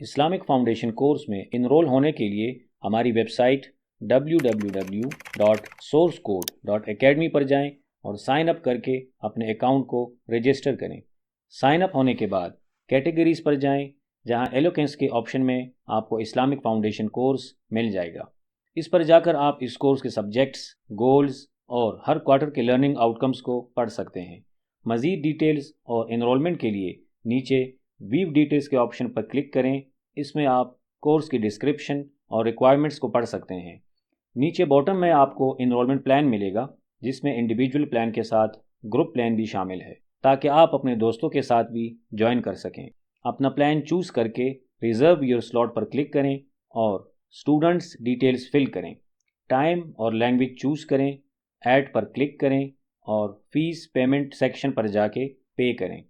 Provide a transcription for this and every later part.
Islamic foundation course में enrol होने के लिए हमारी वेबसाइट www.sourcecode.academy पर जाएं और साइन अप करके अपने अकाउंट को रजिस्टर करें। साइन अप होने के बाद कैटेगरीज पर जाएं, जहां एलोकेंस के ऑप्शन में आपको इस्लामिक फाउंडेशन कोर्स मिल जाएगा। इस पर जाकर आप इस कोर्स के सब्जेक्ट्स, गोल्स और हर क्वार्टर के लर्निंग आउटकम्स को पढ़ सकते हैं। मज़ीद डिटेल्स और एनरोलमेंट के लिए नीचे व्यू डिटेल्स के ऑप्शन पर क्लिक करें। इसमें आप कोर्स की डिस्क्रिप्शन और रिक्वायरमेंट्स को पढ़ सकते हैं। नीचे बॉटम में आपको इनरोलमेंट प्लान मिलेगा, जिसमें इंडिविजुअल प्लान के साथ ग्रुप प्लान भी शामिल है, ताकि आप अपने दोस्तों के साथ भी ज्वाइन कर सकें। अपना प्लान चूज़ करके रिज़र्व योर स्लॉट पर क्लिक करें और स्टूडेंट्स डिटेल्स फिल करें। टाइम और लैंग्वेज चूज़ करें, ऐड पर क्लिक करें और फीस पेमेंट सेक्शन पर जाके पे करें।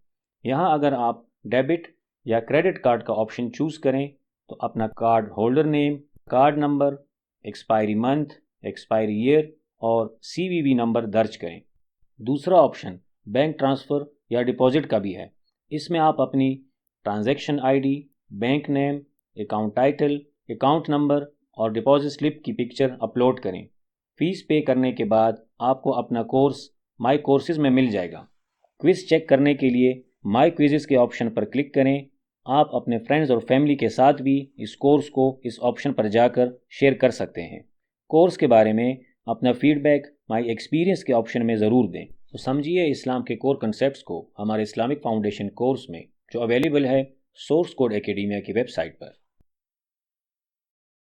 यहाँ अगर आप डेबिट या क्रेडिट कार्ड का ऑप्शन चूज़ करें तो अपना card holder name, card number, expiry month, expiry year और CVV नंबर दर्ज करें। दूसरा ऑप्शन बैंक ट्रांसफ़र या डिपॉजिट का भी है। इसमें आप अपनी transaction ID, bank name, account title, account number और डिपॉजिट स्लिप की पिक्चर अपलोड करें। फ़ीस पे करने के बाद आपको अपना कोर्स माई कोर्सेज़ में मिल जाएगा। क्विज़ चेक करने के लिए माई क्विज़ेस के ऑप्शन पर क्लिक करें। आप अपने फ्रेंड्स और फैमिली के साथ भी इस कोर्स को इस ऑप्शन पर जाकर शेयर कर सकते हैं। कोर्स के बारे में अपना फीडबैक माई एक्सपीरियंस के ऑप्शन में ज़रूर दें। तो समझिए इस्लाम के कोर कंसेप्ट्स को हमारे इस्लामिक फाउंडेशन कोर्स में, जो अवेलेबल है सोर्स कोड एकेडमिया की वेबसाइट पर।